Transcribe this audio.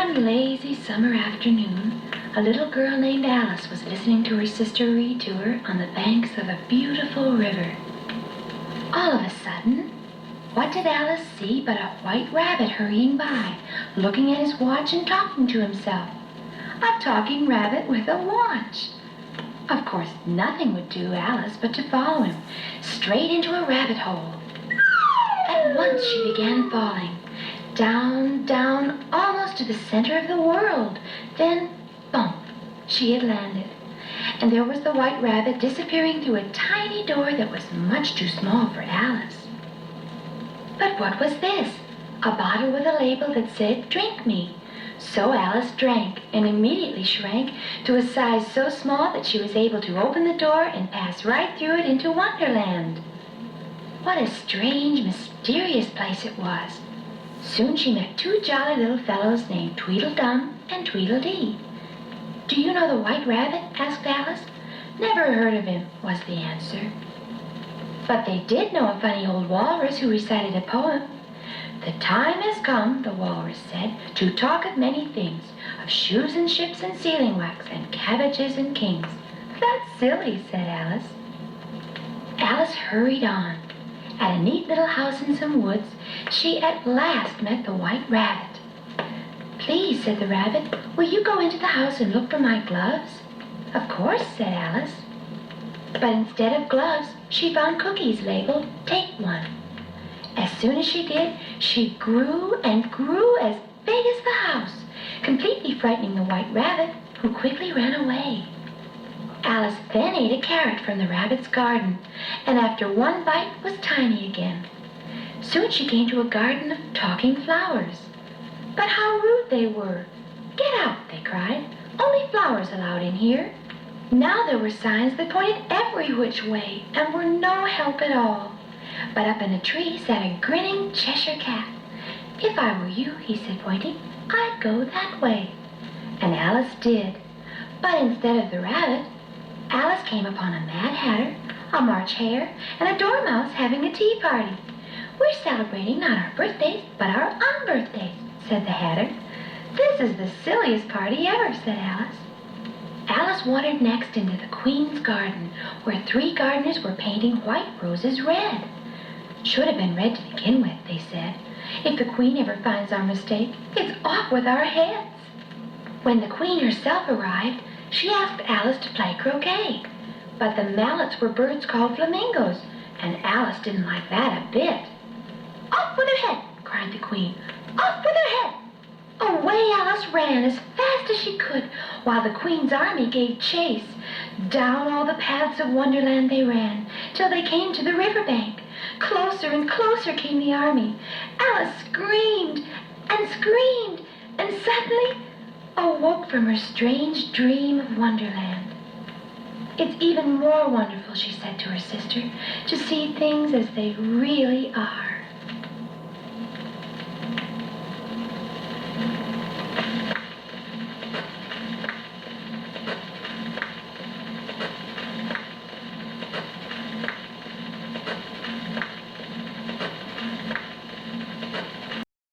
One lazy summer afternoon, a little girl named Alice was listening to her sister read to her on the banks of a beautiful river. All of a sudden, what did Alice see but a white rabbit hurrying by, looking at his watch and talking to himself? A talking rabbit with a watch! Of course, nothing would do Alice but to follow him, straight into a rabbit hole. At once she began falling, down, down, almost to the center of the world. Then, bump, she had landed. And there was the white rabbit disappearing through a tiny door that was much too small for Alice. But what was this? A bottle with a label that said, "Drink me." So Alice drank and immediately shrank to a size so small that she was able to open the door and pass right through it into Wonderland. What a strange, mysterious place it was. Soon she met two jolly little fellows named Tweedledum and Tweedledee. "Do you know the White Rabbit?" asked Alice. "Never heard of him," was the answer. But they did know a funny old walrus who recited a poem. "The time has come," the walrus said, "to talk of many things, of shoes and ships and sealing wax and cabbages and kings." "That's silly," said Alice. Alice hurried on. At a neat little house in some woods, she at last met the White Rabbit. "Please," said the rabbit, "will you go into the house and look for my gloves?" "Of course," said Alice. But instead of gloves, she found cookies labeled, "Take one." As soon as she did, she grew and grew as big as the house, completely frightening the White Rabbit, who quickly ran away. Alice then ate a carrot from the rabbit's garden, and after one bite was tiny again. Soon she came to a garden of talking flowers. But how rude they were! "Get out," they cried. "Only flowers allowed in here." Now there were signs that pointed every which way and were no help at all. But up in a tree sat a grinning Cheshire cat. "If I were you," he said, pointing, "I'd go that way." And Alice did. But instead of the rabbit, Alice came upon a Mad Hatter, a March Hare, and a Dormouse having a tea party. "We're celebrating not our birthdays, but our unbirthdays," said the Hatter. "This is the silliest party ever," said Alice. Alice wandered next into the Queen's garden, where three gardeners were painting white roses red. "Should have been red to begin with," they said. "If the Queen ever finds our mistake, it's off with our heads." When the Queen herself arrived, she asked Alice to play croquet. But the mallets were birds called flamingos, and Alice didn't like that a bit. "Off with her head!" cried the Queen. "Off with her head!" Away Alice ran as fast as she could, while the Queen's army gave chase. Down all the paths of Wonderland they ran, till they came to the river bank. Closer and closer came the army. Alice screamed and screamed, and suddenly awoke from her strange dream of Wonderland. "It's even more wonderful," she said to her sister, "to see things as they really are."